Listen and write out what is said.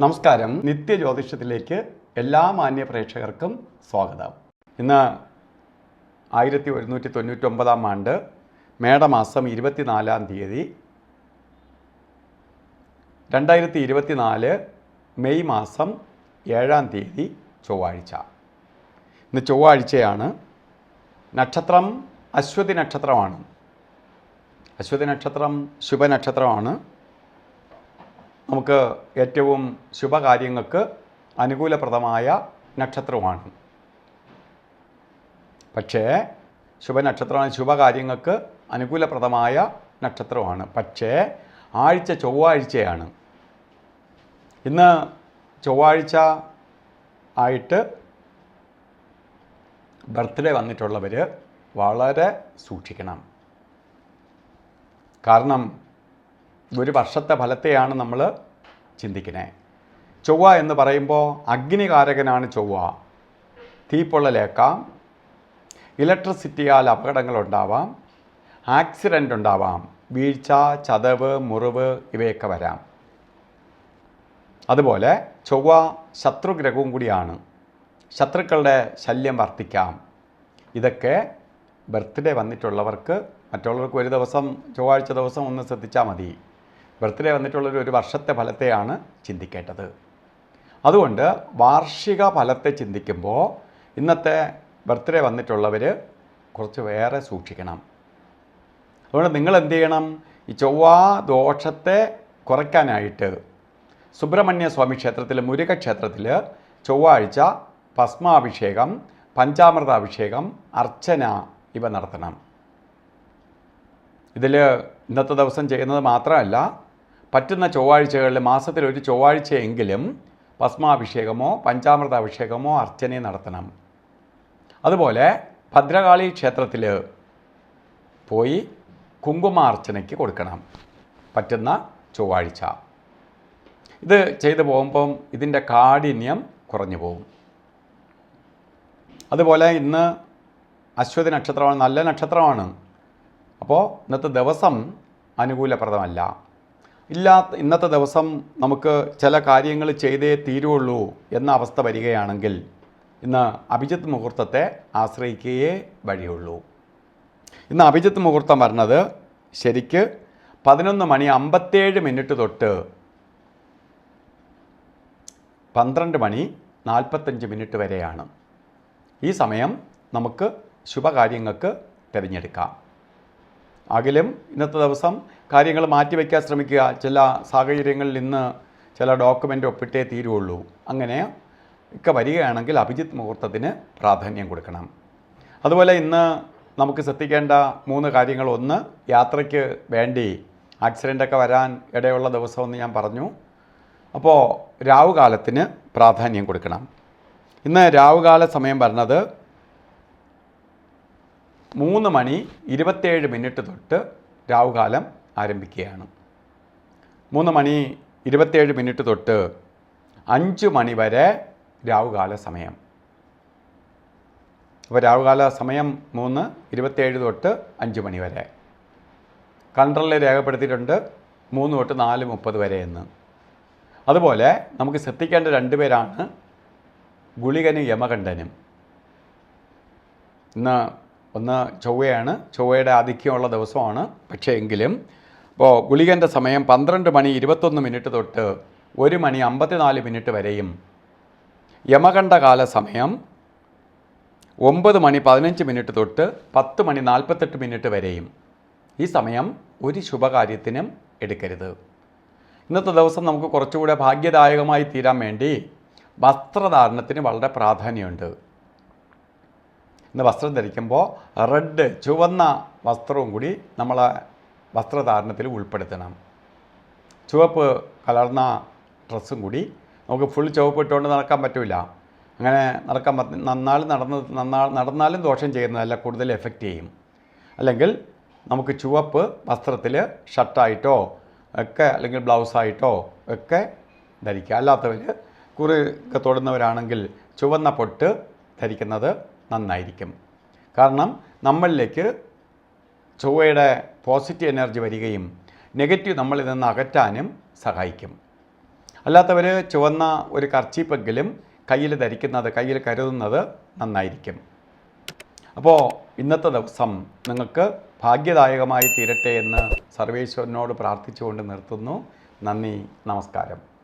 നമസ്കാരം. നിത്യജ്യോതിഷത്തിലേക്ക് എല്ലാ മാന്യ പ്രേക്ഷകർക്കും സ്വാഗതം. ഇന്ന് 1199 ആണ്ട് മേടമാസം 24 തീയതി 2024 മെയ് മാസം 7 തീയതി ചൊവ്വാഴ്ച. ഇന്ന് ചൊവ്വാഴ്ചയാണ്. നക്ഷത്രം അശ്വതി നക്ഷത്രമാണ്. അശ്വതി നക്ഷത്രം ശുഭനക്ഷത്രമാണ്. നമുക്ക് ഏറ്റവും ശുഭകാര്യങ്ങൾക്ക് അനുകൂലപ്രദമായ നക്ഷത്രമാണ്. പക്ഷേ ശുഭനക്ഷത്രമാണ്, ശുഭകാര്യങ്ങൾക്ക് അനുകൂലപ്രദമായ നക്ഷത്രമാണ്. പക്ഷേ ആഴ്ച ചൊവ്വാഴ്ചയാണ്. ഇന്ന് ചൊവ്വാഴ്ച ആയിട്ട് ബർത്ത്ഡേ വന്നിട്ടുള്ളവർ വളരെ സൂക്ഷിക്കണം. കാരണം ഒരു വർഷത്തെ ഫലത്തെയാണ് നമ്മൾ ചിന്തിക്കുന്നത്. ചൊവ്വ എന്ന് പറയുമ്പോൾ അഗ്നികാരകനാണ് ചൊവ്വ. തീപ്പൊള്ളലേക്കാം, ഇലക്ട്രിസിറ്റിയാൽ അപകടങ്ങളുണ്ടാവാം, ആക്സിഡൻ്റ് ഉണ്ടാവാം, വീഴ്ച, ചതവ്, മുറിവ് ഇവയൊക്കെ വരാം. അതുപോലെ ചൊവ്വ ശത്രുഗ്രഹവും കൂടിയാണ്. ശത്രുക്കളുടെ ശല്യം വർദ്ധിക്കാം. ഇതൊക്കെ ബർത്ത്ഡേ വന്നിട്ടുള്ളവർക്ക്, മറ്റുള്ളവർക്ക് ഒരു ദിവസം ചൊവ്വാഴ്ച ദിവസം ഒന്ന് ശ്രദ്ധിച്ചാൽ മതി. ബർത്ത്ഡേ വന്നിട്ടുള്ളൊരു വർഷത്തെ ഫലത്തെയാണ് ചിന്തിക്കേണ്ടത്. അതുകൊണ്ട് വാർഷിക ഫലത്തെ ചിന്തിക്കുമ്പോൾ ഇന്നത്തെ ബർത്ത്ഡേ വന്നിട്ടുള്ളവർ കുറച്ച് വേറെ സൂക്ഷിക്കണം. അതുകൊണ്ട് നിങ്ങൾ എന്ത് ചെയ്യണം? ഈ ചൊവ്വാ ദോഷത്തെ കുറയ്ക്കാനായിട്ട് സുബ്രഹ്മണ്യ സ്വാമി ക്ഷേത്രത്തിൽ, മുരുക ക്ഷേത്രത്തിൽ ചൊവ്വാഴ്ച ഭസ്മാഭിഷേകം, പഞ്ചാമൃതാഭിഷേകം, അർച്ചന ഇവ നടത്തണം. ഇതിൽ ഇന്നത്തെ ദിവസം ചെയ്യുന്നത് മാത്രമല്ല, പറ്റുന്ന ചൊവ്വാഴ്ചകളിൽ മാസത്തിൽ ഒരു ചൊവ്വാഴ്ചയെങ്കിലും ഭസ്മാഭിഷേകമോ പഞ്ചാമൃതാഭിഷേകമോ അർച്ചനയും നടത്തണം. അതുപോലെ ഭദ്രകാളി ക്ഷേത്രത്തിൽ പോയി കുങ്കുമാർച്ചനയ്ക്ക് കൊടുക്കണം പറ്റുന്ന ചൊവ്വാഴ്ച. ഇത് ചെയ്തു പോകുമ്പം ഇതിൻ്റെ കാഠിന്യം കുറഞ്ഞു പോകും. അതുപോലെ ഇന്ന് അശ്വതി നക്ഷത്രമാണ്, നല്ല നക്ഷത്രമാണ്. അപ്പോൾ ഇന്നത്തെ ദിവസം അനുകൂലപ്രദമല്ല. ഇന്നത്തെ ദിവസം നമുക്ക് ചില കാര്യങ്ങൾ ചെയ്തേ തീരുള്ളൂ എന്ന അവസ്ഥ വരികയാണെങ്കിൽ ഇന്ന് അഭിജിത്ത് മുഹൂർത്തത്തെ ആശ്രയിക്കുകയേ വഴിയുള്ളൂ. ഇന്ന് അഭിജിത്ത് മുഹൂർത്തം പറഞ്ഞത് ശരിക്ക് 11:57 തൊട്ട് 12:45 വരെയാണ്. ഈ സമയം നമുക്ക് ശുഭകാര്യങ്ങൾക്ക് തിരഞ്ഞെടുക്കാം. അകിലും ഇന്നത്തെ ദിവസം കാര്യങ്ങൾ മാറ്റിവെക്കാൻ ശ്രമിക്കുക. ചില സാഹചര്യങ്ങളിൽ ഇന്ന് ചില ഡോക്യുമെൻ്റ് ഒപ്പിട്ടേ തീരുള്ളൂ. അങ്ങനെ ഒക്കെ വരികയാണെങ്കിൽ അഭിജിത്ത് മുഹൂർത്തത്തിന് പ്രാധാന്യം കൊടുക്കണം. അതുപോലെ ഇന്ന് നമുക്ക് ശ്രദ്ധിക്കേണ്ട 3 കാര്യങ്ങൾ. ഒന്ന്, യാത്രയ്ക്ക് വേണ്ടി ആക്സിഡൻ്റൊക്കെ വരാൻ ഇടയുള്ള ദിവസമെന്ന് ഞാൻ പറഞ്ഞു. അപ്പോൾ രാവുകാലത്തിന് പ്രാധാന്യം കൊടുക്കണം. ഇന്ന് രാവുകാല സമയം പറഞ്ഞത് 3:27 തൊട്ട് രാവുകാലം ആരംഭിക്കുകയാണ്. 3:27 തൊട്ട് 5 മണി വരെ രാവുകാല സമയം. അപ്പോൾ രാവുകാല സമയം 3:27 തൊട്ട് 5 മണി വരെ. കലണ്ടറിൽ രേഖപ്പെടുത്തിയിട്ടുണ്ട് 3 തൊട്ട് 4:30 വരെ എന്ന്. അതുപോലെ നമുക്ക് ശ്രദ്ധിക്കേണ്ട 2 പേരാണ് ഗുളികനും യമകണ്ഠനും. ഇന്ന് ഒന്ന് ചൊവ്വയാണ്, ചൊവ്വയുടെ ആധിക്യമുള്ള ദിവസമാണ്. പക്ഷേ എങ്കിലും ഇപ്പോൾ ഗുളികൻ്റെ സമയം 12:21 തൊട്ട് 1:54 വരെയും, യമകണ്ഠകാല സമയം 9:15 തൊട്ട് 10:48 വരെയും. ഈ സമയം ഒരു ശുഭകാര്യത്തിനും എടുക്കരുത്. ഇന്നത്തെ ദിവസം നമുക്ക് കുറച്ചുകൂടെ ഭാഗ്യദായകമായി തീരാൻ വേണ്ടി വസ്ത്രധാരണത്തിന് വളരെ പ്രാധാന്യമുണ്ട്. ഇന്ന് വസ്ത്രം ധരിക്കുമ്പോൾ റെഡ്, ചുവന്ന വസ്ത്രവും കൂടി നമ്മളെ വസ്ത്രധാരണത്തിൽ ഉൾപ്പെടുത്തണം. ചുവപ്പ് കലർന്ന ഡ്രസ്സും കൂടി. നമുക്ക് ഫുൾ ചുവപ്പ് ഇട്ടുകൊണ്ട് നടക്കാൻ പറ്റില്ല. അങ്ങനെ നടന്നാലും ദോഷം ചെയ്യുന്നതല്ല, കൂടുതൽ എഫക്റ്റ് ചെയ്യും. അല്ലെങ്കിൽ നമുക്ക് ചുവപ്പ് വസ്ത്രത്തിൽ ഷർട്ടായിട്ടോ ഒക്കെ അല്ലെങ്കിൽ ബ്ലൗസായിട്ടോ ഒക്കെ ധരിക്കുക. അല്ലാത്തവർ കുറിയൊക്കെ തൊടുന്നവരാണെങ്കിൽ ചുവന്ന പൊട്ട് ധരിക്കുന്നത് നന്നായിരിക്കും. കാരണം നമ്മളിലേക്ക് ചൊവ്വയുടെ പോസിറ്റീവ് എനർജി വരികയും നെഗറ്റീവ് നമ്മളിൽ നിന്ന് അകറ്റാനും സഹായിക്കും. അല്ലാത്തവർ ചുവന്ന ഒരു കർച്ചീപ്പെങ്കിലും കയ്യിൽ ധരിക്കുന്നത്, കയ്യിൽ കരുതുന്നത് നന്നായിരിക്കും. അപ്പോൾ ഇന്നത്തെ ദിവസം നിങ്ങൾക്ക് ഭാഗ്യദായകമായി തീരട്ടെ എന്ന് സർവേശ്വരനോട് പ്രാർത്ഥിച്ചുകൊണ്ട് നിർത്തുന്നു. നന്ദി, നമസ്കാരം.